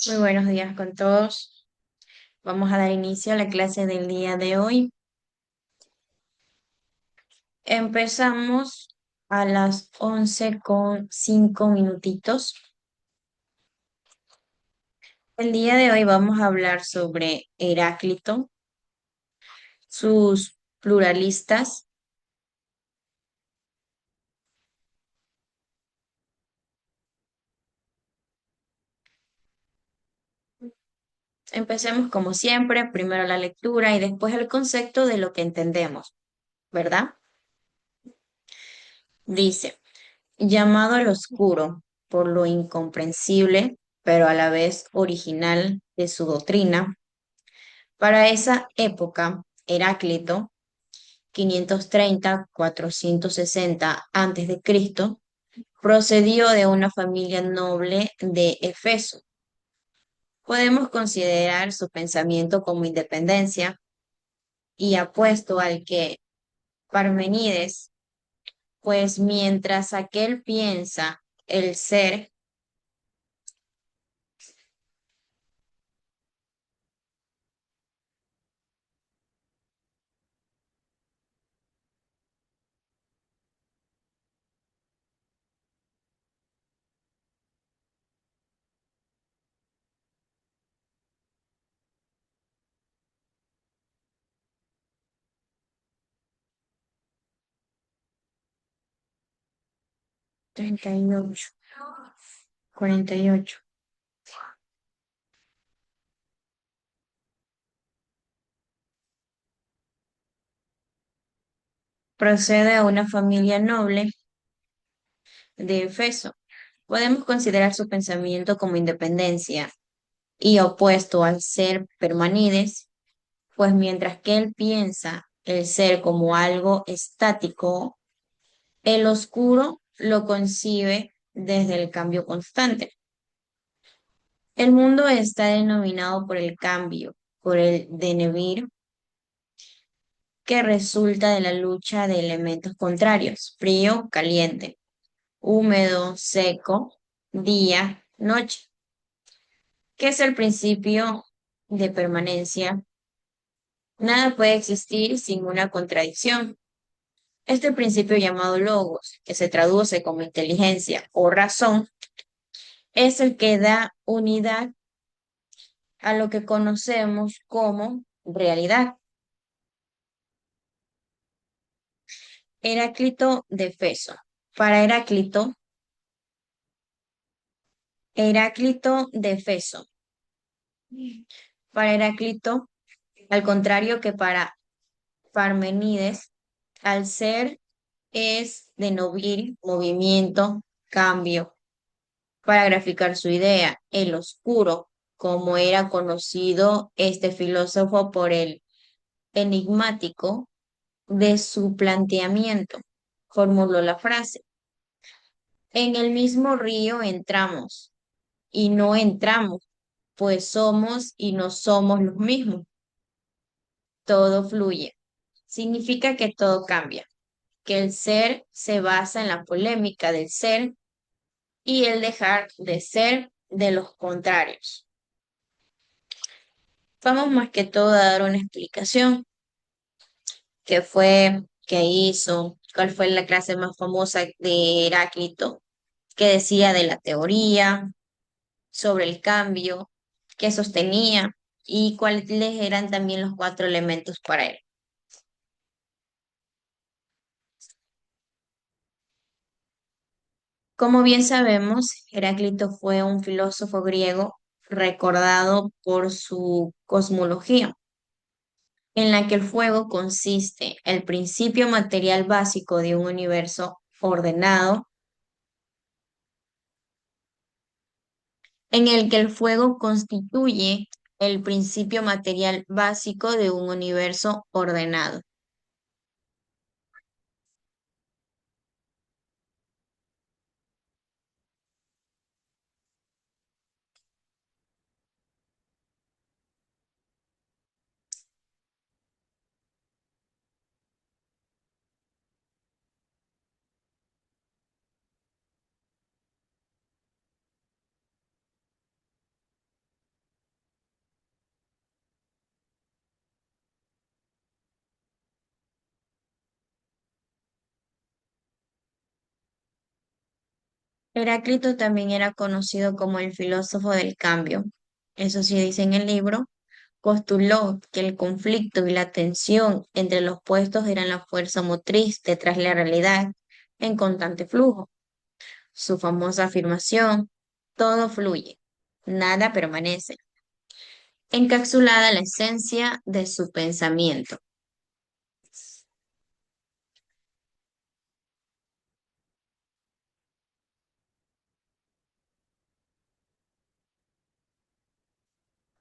Muy buenos días con todos. Vamos a dar inicio a la clase del día de hoy. Empezamos a las 11 con 5 minutitos. El día de hoy vamos a hablar sobre Heráclito, sus pluralistas. Empecemos como siempre, primero la lectura y después el concepto de lo que entendemos, ¿verdad? Dice, llamado al oscuro por lo incomprensible, pero a la vez original de su doctrina. Para esa época, Heráclito, 530-460 a.C., procedió de una familia noble de Efeso. Podemos considerar su pensamiento como independencia y apuesto al que Parmenides, pues mientras aquel piensa el ser, 38, 48, procede a una familia noble de Efeso. Podemos considerar su pensamiento como independencia y opuesto al ser Parmenides, pues mientras que él piensa el ser como algo estático, el oscuro lo concibe desde el cambio constante. El mundo está denominado por el cambio, por el devenir, que resulta de la lucha de elementos contrarios, frío, caliente, húmedo, seco, día, noche, que es el principio de permanencia. Nada puede existir sin una contradicción. Este principio llamado logos, que se traduce como inteligencia o razón, es el que da unidad a lo que conocemos como realidad. Heráclito de Feso. Para Heráclito de Feso. Para Heráclito, al contrario que para Parmenides, al ser es de movimiento, cambio. Para graficar su idea, el oscuro, como era conocido este filósofo por el enigmático de su planteamiento, formuló la frase, en el mismo río entramos y no entramos, pues somos y no somos los mismos. Todo fluye. Significa que todo cambia, que el ser se basa en la polémica del ser y el dejar de ser de los contrarios. Vamos más que todo a dar una explicación. ¿Qué fue? ¿Qué hizo? ¿Cuál fue la clase más famosa de Heráclito? ¿Qué decía de la teoría, sobre el cambio, qué sostenía y cuáles eran también los cuatro elementos para él? Como bien sabemos, Heráclito fue un filósofo griego recordado por su cosmología, en la que el fuego consiste el principio material básico de un universo ordenado, en el que el fuego constituye el principio material básico de un universo ordenado. Heráclito también era conocido como el filósofo del cambio. Eso sí dice en el libro, postuló que el conflicto y la tensión entre los puestos eran la fuerza motriz detrás de la realidad en constante flujo. Su famosa afirmación, todo fluye, nada permanece, encapsulada la esencia de su pensamiento.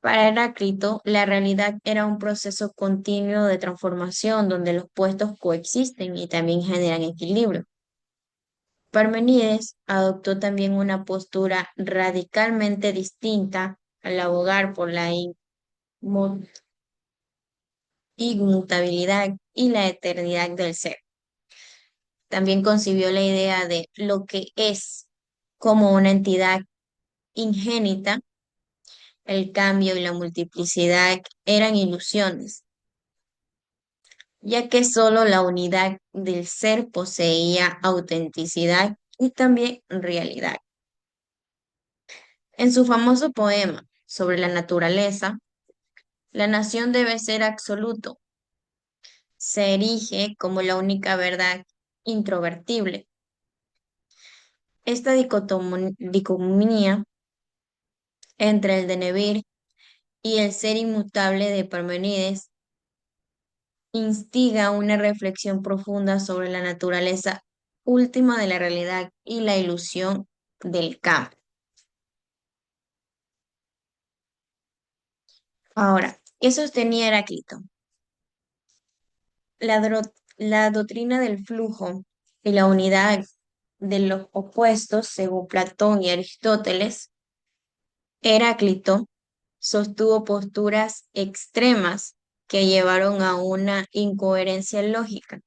Para Heráclito, la realidad era un proceso continuo de transformación donde los puestos coexisten y también generan equilibrio. Parmenides adoptó también una postura radicalmente distinta al abogar por la inmu- inmutabilidad y la eternidad del ser. También concibió la idea de lo que es como una entidad ingénita. El cambio y la multiplicidad eran ilusiones, ya que sólo la unidad del ser poseía autenticidad y también realidad. En su famoso poema sobre la naturaleza, la nación debe ser absoluto, se erige como la única verdad introvertible. Esta dicotomía entre el devenir y el ser inmutable de Parmenides instiga una reflexión profunda sobre la naturaleza última de la realidad y la ilusión del campo. Ahora, ¿qué sostenía Heráclito? La doctrina del flujo y la unidad de los opuestos, según Platón y Aristóteles, Heráclito sostuvo posturas extremas que llevaron a una incoherencia lógica,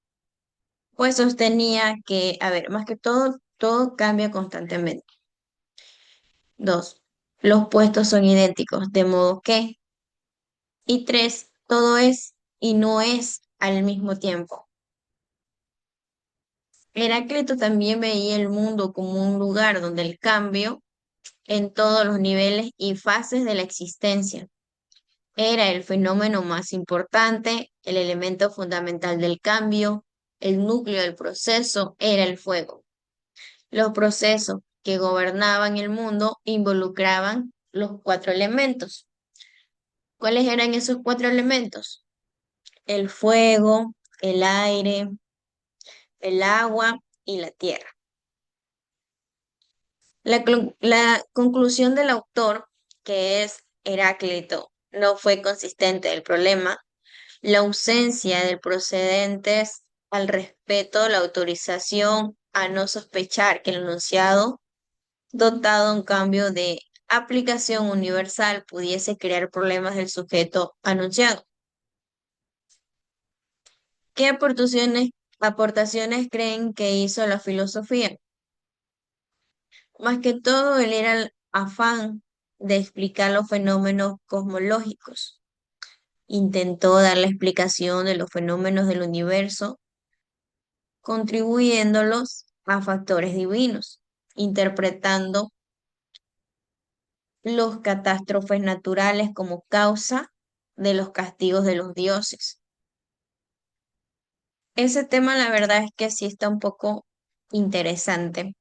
pues sostenía que, a ver, más que todo, todo cambia constantemente. Dos, los puestos son idénticos, de modo que, y tres, todo es y no es al mismo tiempo. Heráclito también veía el mundo como un lugar donde el cambio en todos los niveles y fases de la existencia era el fenómeno más importante, el elemento fundamental del cambio, el núcleo del proceso era el fuego. Los procesos que gobernaban el mundo involucraban los cuatro elementos. ¿Cuáles eran esos cuatro elementos? El fuego, el aire, el agua y la tierra. La conclusión del autor, que es Heráclito, no fue consistente. El problema, la ausencia de procedentes al respeto, la autorización a no sospechar que el enunciado, dotado a un cambio de aplicación universal, pudiese crear problemas del sujeto anunciado. ¿Qué aportaciones creen que hizo la filosofía? Más que todo, él era el afán de explicar los fenómenos cosmológicos. Intentó dar la explicación de los fenómenos del universo, contribuyéndolos a factores divinos, interpretando los catástrofes naturales como causa de los castigos de los dioses. Ese tema, la verdad es que sí está un poco interesante.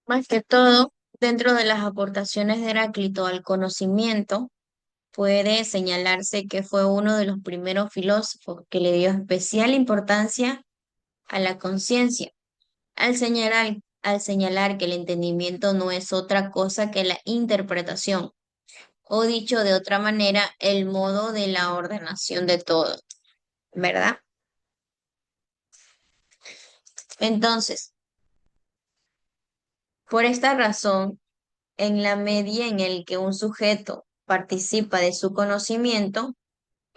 Más que todo, dentro de las aportaciones de Heráclito al conocimiento, puede señalarse que fue uno de los primeros filósofos que le dio especial importancia a la conciencia, al señalar que el entendimiento no es otra cosa que la interpretación, o dicho de otra manera, el modo de la ordenación de todo, ¿verdad? Entonces, por esta razón, en la medida en el que un sujeto participa de su conocimiento,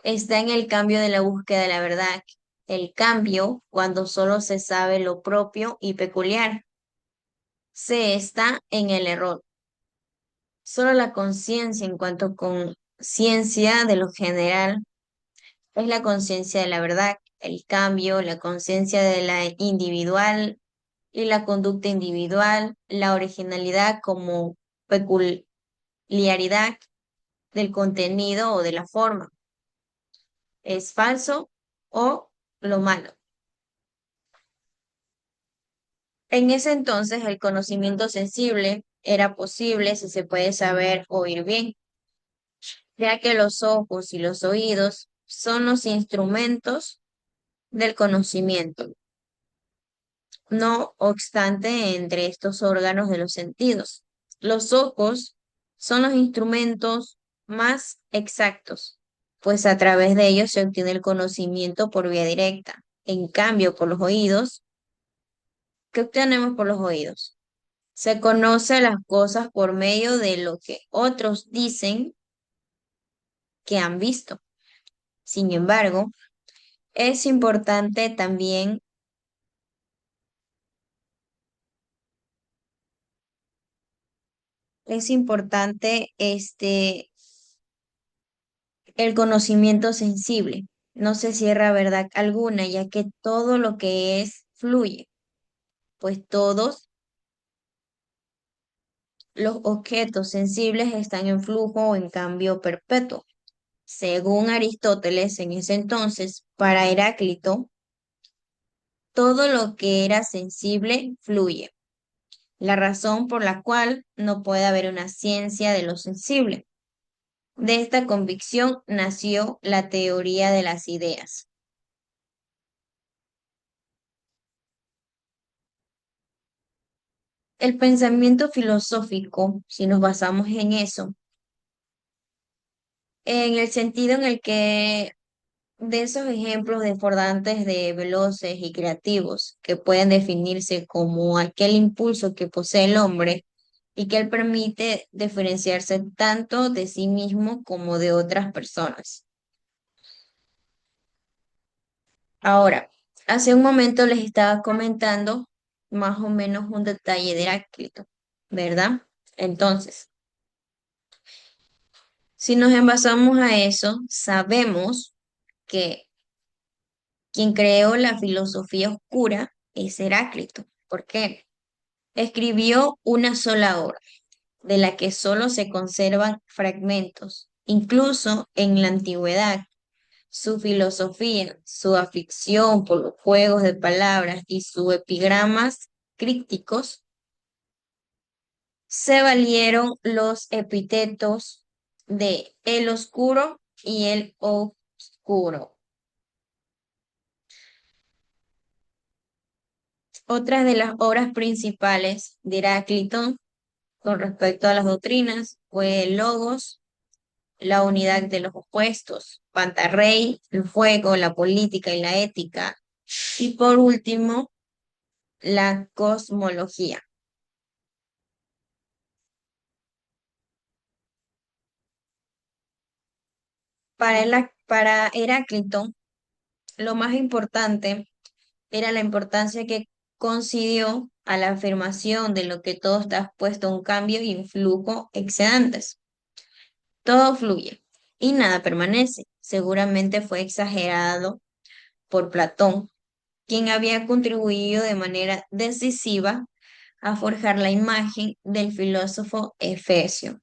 está en el cambio de la búsqueda de la verdad. El cambio, cuando solo se sabe lo propio y peculiar, se está en el error. Solo la conciencia en cuanto conciencia de lo general es la conciencia de la verdad, el cambio, la conciencia de la individual y la conducta individual, la originalidad como peculiaridad del contenido o de la forma. Es falso o lo malo. En ese entonces el conocimiento sensible era posible si se puede saber oír bien, ya que los ojos y los oídos son los instrumentos del conocimiento. No obstante, entre estos órganos de los sentidos, los ojos son los instrumentos más exactos, pues a través de ellos se obtiene el conocimiento por vía directa. En cambio, por los oídos, ¿qué obtenemos por los oídos? Se conoce las cosas por medio de lo que otros dicen que han visto. Sin embargo, es importante también, es importante el conocimiento sensible. No se cierra verdad alguna, ya que todo lo que es fluye, pues todos los objetos sensibles están en flujo o en cambio perpetuo. Según Aristóteles, en ese entonces, para Heráclito, todo lo que era sensible fluye, la razón por la cual no puede haber una ciencia de lo sensible. De esta convicción nació la teoría de las ideas. El pensamiento filosófico, si nos basamos en eso, en el sentido en el que de esos ejemplos desbordantes de veloces y creativos que pueden definirse como aquel impulso que posee el hombre y que él permite diferenciarse tanto de sí mismo como de otras personas. Ahora, hace un momento les estaba comentando más o menos un detalle de Heráclito, ¿verdad? Entonces, si nos envasamos a eso, sabemos que quien creó la filosofía oscura es Heráclito. ¿Por qué? Escribió una sola obra, de la que solo se conservan fragmentos. Incluso en la antigüedad, su filosofía, su afición por los juegos de palabras y sus epigramas crípticos se valieron los epítetos de el oscuro y el oscuro. Otras de las obras principales de Heráclito con respecto a las doctrinas fue el Logos, la unidad de los opuestos, Pantarrey, el fuego, la política y la ética, y por último, la cosmología. Para Heráclito, lo más importante era la importancia que concedió a la afirmación de lo que todo está expuesto a un cambio y un flujo excedentes. Todo fluye y nada permanece. Seguramente fue exagerado por Platón, quien había contribuido de manera decisiva a forjar la imagen del filósofo efesio.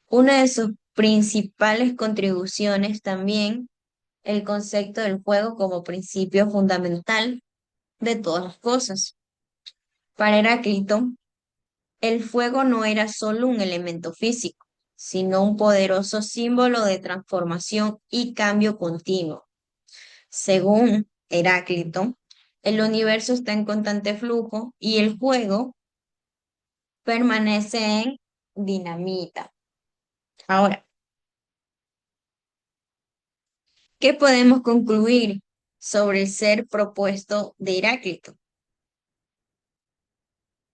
Una de sus principales contribuciones también el concepto del fuego como principio fundamental de todas las cosas. Para Heráclito, el fuego no era solo un elemento físico, sino un poderoso símbolo de transformación y cambio continuo. Según Heráclito, el universo está en constante flujo y el fuego permanece en dinamita. Ahora, ¿qué podemos concluir sobre el ser propuesto de Heráclito.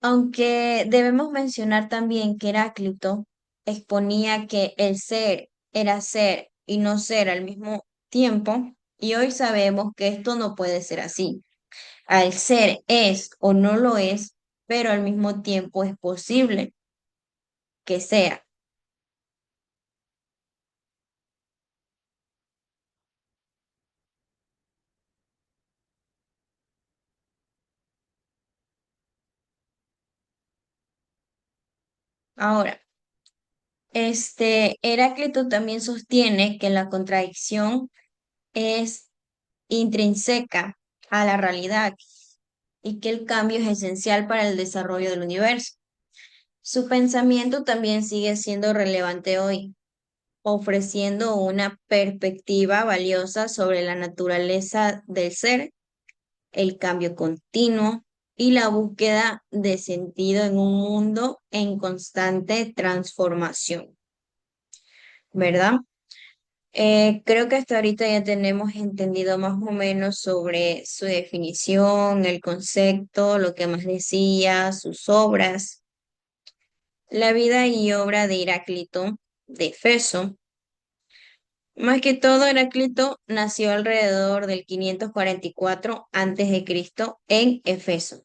Aunque debemos mencionar también que Heráclito exponía que el ser era ser y no ser al mismo tiempo, y hoy sabemos que esto no puede ser así. Al ser es o no lo es, pero al mismo tiempo es posible que sea. Ahora, Heráclito también sostiene que la contradicción es intrínseca a la realidad y que el cambio es esencial para el desarrollo del universo. Su pensamiento también sigue siendo relevante hoy, ofreciendo una perspectiva valiosa sobre la naturaleza del ser, el cambio continuo y la búsqueda de sentido en un mundo en constante transformación, ¿verdad? Creo que hasta ahorita ya tenemos entendido más o menos sobre su definición, el concepto, lo que más decía, sus obras. La vida y obra de Heráclito de Efeso. Más que todo, Heráclito nació alrededor del 544 a.C. en Efeso,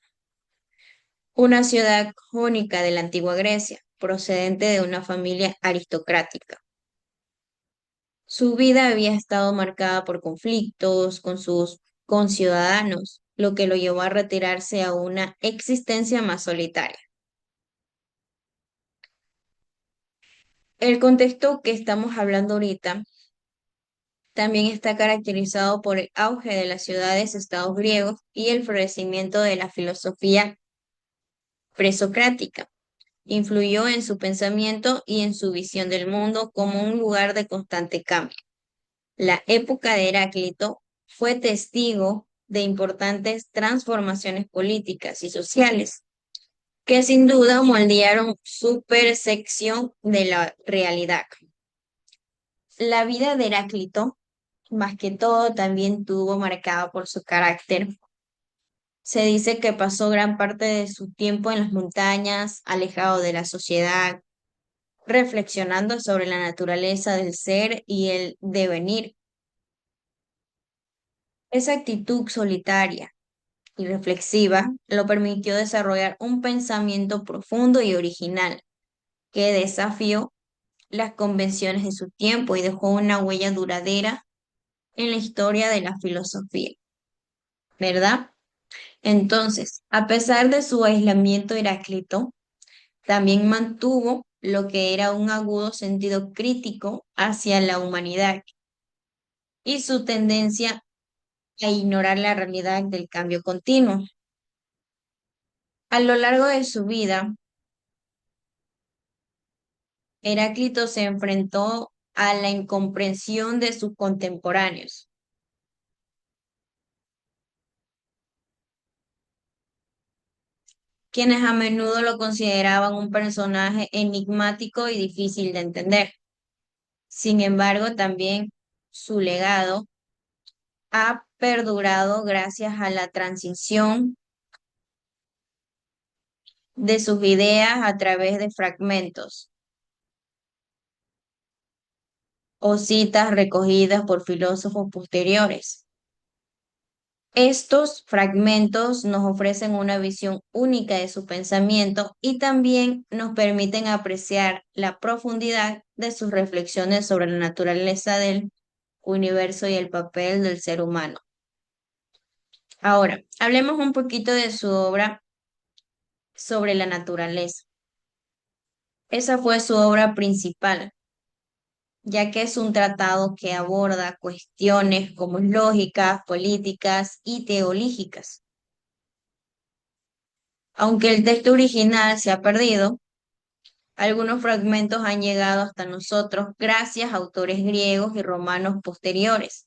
una ciudad jónica de la antigua Grecia, procedente de una familia aristocrática. Su vida había estado marcada por conflictos con sus conciudadanos, lo que lo llevó a retirarse a una existencia más solitaria. El contexto que estamos hablando ahorita también está caracterizado por el auge de las ciudades-estados griegos y el florecimiento de la filosofía presocrática. Influyó en su pensamiento y en su visión del mundo como un lugar de constante cambio. La época de Heráclito fue testigo de importantes transformaciones políticas y sociales que sin duda moldearon su percepción de la realidad. La vida de Heráclito, más que todo, también tuvo marcada por su carácter. Se dice que pasó gran parte de su tiempo en las montañas, alejado de la sociedad, reflexionando sobre la naturaleza del ser y el devenir. Esa actitud solitaria y reflexiva lo permitió desarrollar un pensamiento profundo y original que desafió las convenciones de su tiempo y dejó una huella duradera en la historia de la filosofía, ¿verdad? Entonces, a pesar de su aislamiento, Heráclito también mantuvo lo que era un agudo sentido crítico hacia la humanidad y su tendencia a ignorar la realidad del cambio continuo. A lo largo de su vida, Heráclito se enfrentó a la incomprensión de sus contemporáneos, quienes a menudo lo consideraban un personaje enigmático y difícil de entender. Sin embargo, también su legado ha perdurado gracias a la transición de sus ideas a través de fragmentos o citas recogidas por filósofos posteriores. Estos fragmentos nos ofrecen una visión única de su pensamiento y también nos permiten apreciar la profundidad de sus reflexiones sobre la naturaleza del universo y el papel del ser humano. Ahora, hablemos un poquito de su obra sobre la naturaleza. Esa fue su obra principal, ya que es un tratado que aborda cuestiones como lógicas, políticas y teológicas. Aunque el texto original se ha perdido, algunos fragmentos han llegado hasta nosotros gracias a autores griegos y romanos posteriores.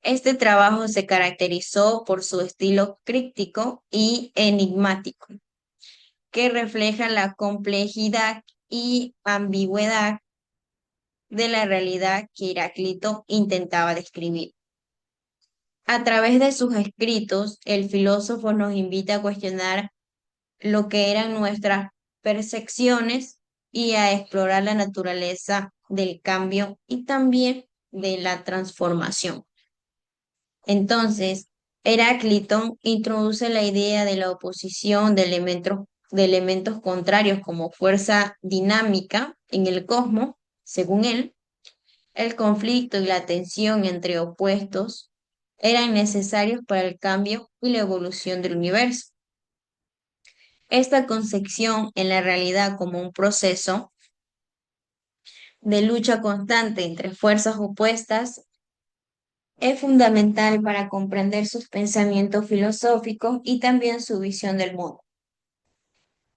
Este trabajo se caracterizó por su estilo críptico y enigmático, que refleja la complejidad y ambigüedad de la realidad que Heráclito intentaba describir. A través de sus escritos, el filósofo nos invita a cuestionar lo que eran nuestras percepciones y a explorar la naturaleza del cambio y también de la transformación. Entonces, Heráclito introduce la idea de la oposición de elementos contrarios como fuerza dinámica en el cosmos. Según él, el conflicto y la tensión entre opuestos eran necesarios para el cambio y la evolución del universo. Esta concepción en la realidad como un proceso de lucha constante entre fuerzas opuestas es fundamental para comprender sus pensamientos filosóficos y también su visión del mundo.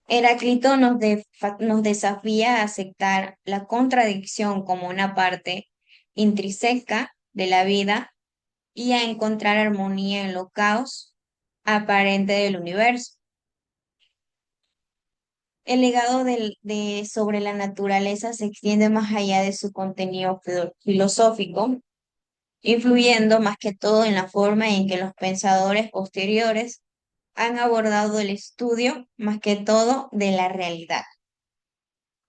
Heráclito nos desafía a aceptar la contradicción como una parte intrínseca de la vida y a encontrar armonía en lo caos aparente del universo. El legado sobre la naturaleza se extiende más allá de su contenido filosófico, influyendo más que todo en la forma en que los pensadores posteriores han abordado el estudio, más que todo, de la realidad.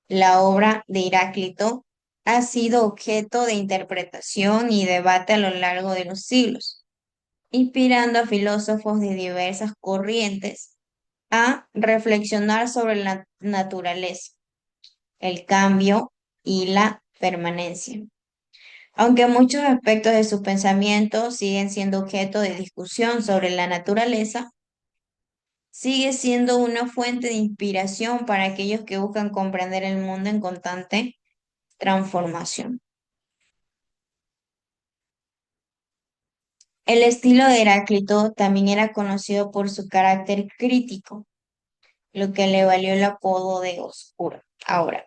La obra de Heráclito ha sido objeto de interpretación y debate a lo largo de los siglos, inspirando a filósofos de diversas corrientes a reflexionar sobre la naturaleza, el cambio y la permanencia. Aunque muchos aspectos de su pensamiento siguen siendo objeto de discusión sobre la naturaleza, sigue siendo una fuente de inspiración para aquellos que buscan comprender el mundo en constante transformación. El estilo de Heráclito también era conocido por su carácter crítico, lo que le valió el apodo de Oscuro. Ahora,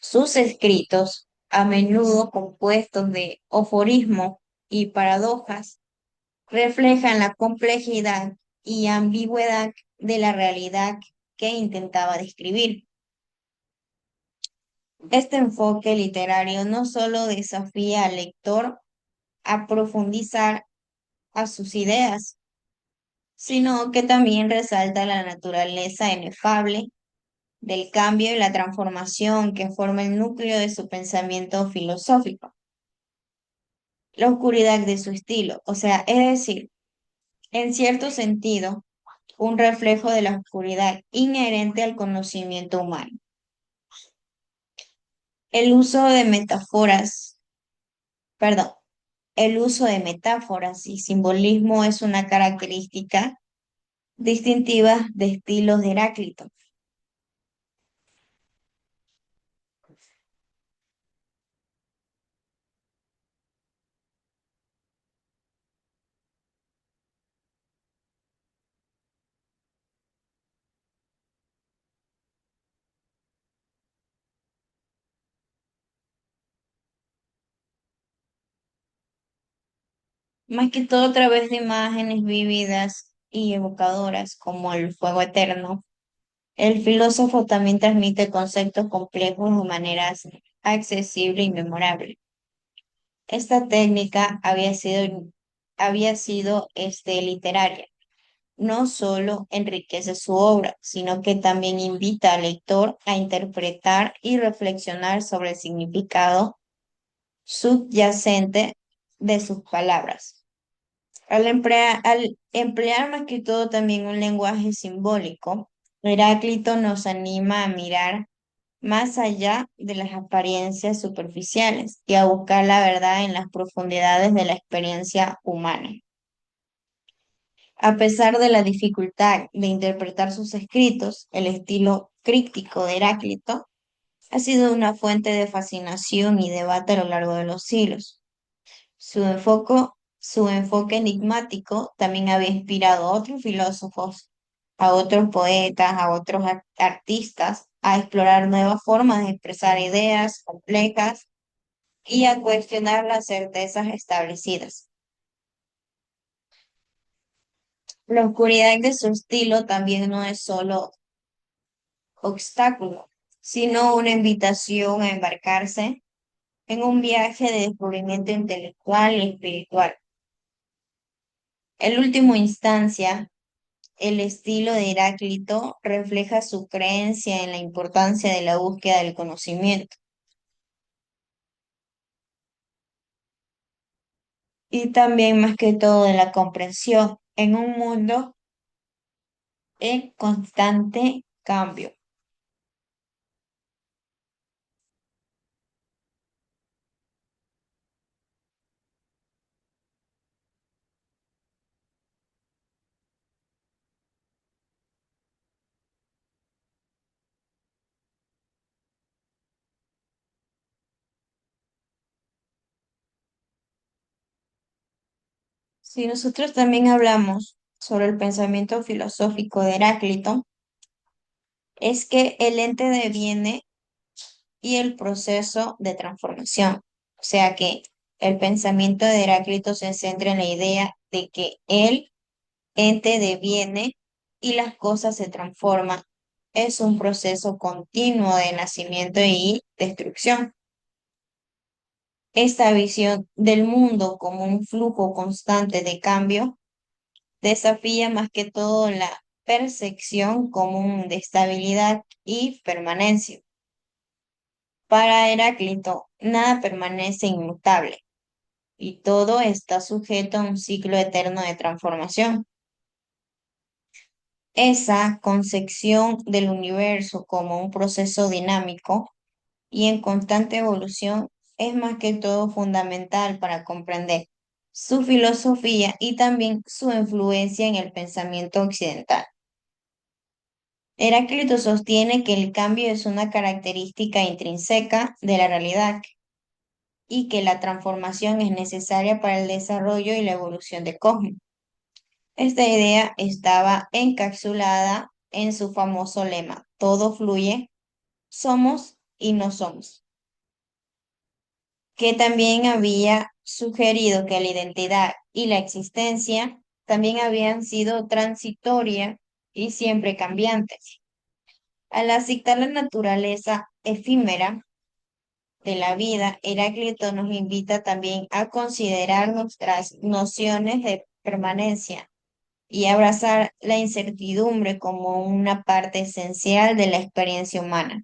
sus escritos, a menudo compuestos de aforismos y paradojas, reflejan la complejidad y ambigüedad de la realidad que intentaba describir. Este enfoque literario no solo desafía al lector a profundizar a sus ideas, sino que también resalta la naturaleza inefable del cambio y la transformación que forma el núcleo de su pensamiento filosófico, la oscuridad de su estilo, o sea, es decir, en cierto sentido, un reflejo de la oscuridad inherente al conocimiento humano. El uso de metáforas, perdón, el uso de metáforas y simbolismo es una característica distintiva de estilos de Heráclito. Más que todo a través de imágenes vívidas y evocadoras como el fuego eterno, el filósofo también transmite conceptos complejos de maneras accesible y memorable. Esta técnica había sido literaria. No solo enriquece su obra, sino que también invita al lector a interpretar y reflexionar sobre el significado subyacente de sus palabras. Al emplear más que todo también un lenguaje simbólico, Heráclito nos anima a mirar más allá de las apariencias superficiales y a buscar la verdad en las profundidades de la experiencia humana. A pesar de la dificultad de interpretar sus escritos, el estilo críptico de Heráclito ha sido una fuente de fascinación y debate a lo largo de los siglos. Su enfoque enigmático también había inspirado a otros filósofos, a otros poetas, a otros artistas a explorar nuevas formas de expresar ideas complejas y a cuestionar las certezas establecidas. La oscuridad de su estilo también no es solo obstáculo, sino una invitación a embarcarse en un viaje de descubrimiento intelectual y espiritual. En última instancia, el estilo de Heráclito refleja su creencia en la importancia de la búsqueda del conocimiento y también más que todo de la comprensión en un mundo en constante cambio. Si nosotros también hablamos sobre el pensamiento filosófico de Heráclito, es que el ente deviene y el proceso de transformación. O sea que el pensamiento de Heráclito se centra en la idea de que el ente deviene y las cosas se transforman. Es un proceso continuo de nacimiento y destrucción. Esta visión del mundo como un flujo constante de cambio desafía más que todo la percepción común de estabilidad y permanencia. Para Heráclito, nada permanece inmutable y todo está sujeto a un ciclo eterno de transformación. Esa concepción del universo como un proceso dinámico y en constante evolución es más que todo fundamental para comprender su filosofía y también su influencia en el pensamiento occidental. Heráclito sostiene que el cambio es una característica intrínseca de la realidad y que la transformación es necesaria para el desarrollo y la evolución del cosmos. Esta idea estaba encapsulada en su famoso lema: todo fluye, somos y no somos, que también había sugerido que la identidad y la existencia también habían sido transitorias y siempre cambiantes. Al aceptar la naturaleza efímera de la vida, Heráclito nos invita también a considerar nuestras nociones de permanencia y abrazar la incertidumbre como una parte esencial de la experiencia humana.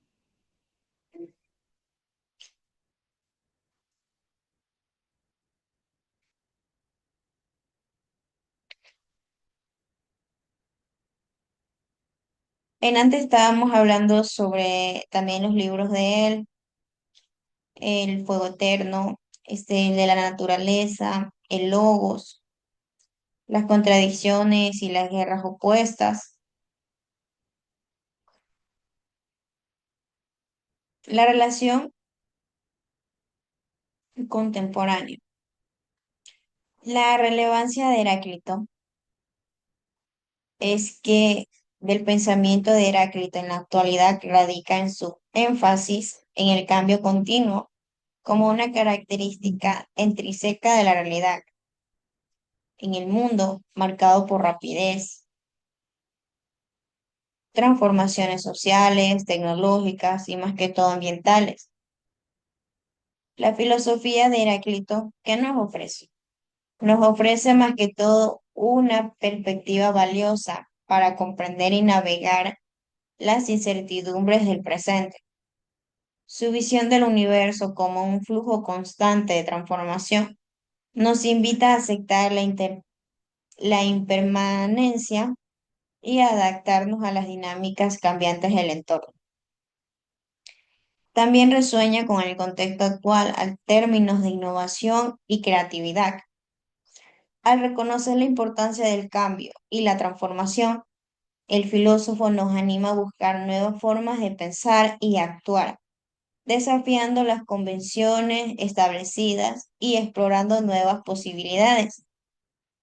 En antes estábamos hablando sobre también los libros de él, el fuego eterno, el de la naturaleza, el logos, las contradicciones y las guerras opuestas, la relación contemporánea. La relevancia de Heráclito es que del pensamiento de Heráclito en la actualidad radica en su énfasis en el cambio continuo como una característica intrínseca de la realidad en el mundo marcado por rapidez, transformaciones sociales, tecnológicas y más que todo ambientales. La filosofía de Heráclito, ¿qué nos ofrece? Nos ofrece más que todo una perspectiva valiosa para comprender y navegar las incertidumbres del presente. Su visión del universo como un flujo constante de transformación nos invita a aceptar la impermanencia y a adaptarnos a las dinámicas cambiantes del entorno. También resueña con el contexto actual al términos de innovación y creatividad. Al reconocer la importancia del cambio y la transformación, el filósofo nos anima a buscar nuevas formas de pensar y actuar, desafiando las convenciones establecidas y explorando nuevas posibilidades.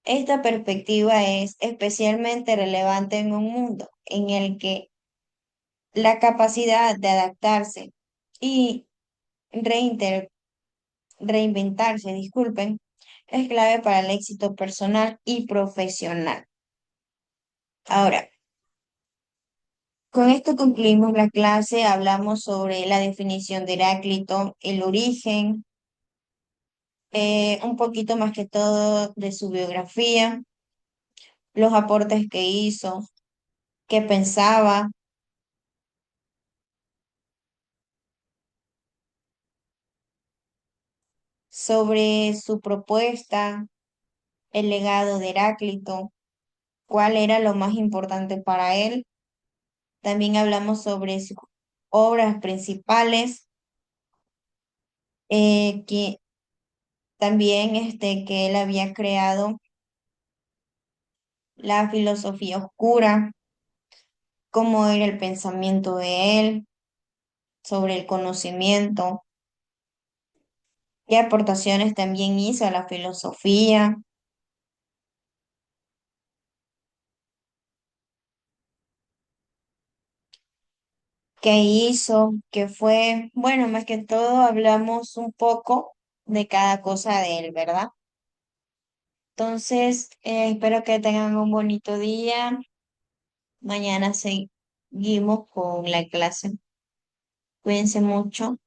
Esta perspectiva es especialmente relevante en un mundo en el que la capacidad de adaptarse y reinter- reinventarse, disculpen, es clave para el éxito personal y profesional. Ahora, con esto concluimos la clase, hablamos sobre la definición de Heráclito, el origen, un poquito más que todo de su biografía. los aportes que hizo, qué pensaba sobre su propuesta, el legado de Heráclito, cuál era lo más importante para él. También hablamos sobre sus obras principales, que también que él había creado la filosofía oscura, cómo era el pensamiento de él sobre el conocimiento, qué aportaciones también hizo a la filosofía, qué hizo, qué fue. Bueno, más que todo hablamos un poco de cada cosa de él, ¿verdad? Entonces, espero que tengan un bonito día. Mañana seguimos con la clase. Cuídense mucho.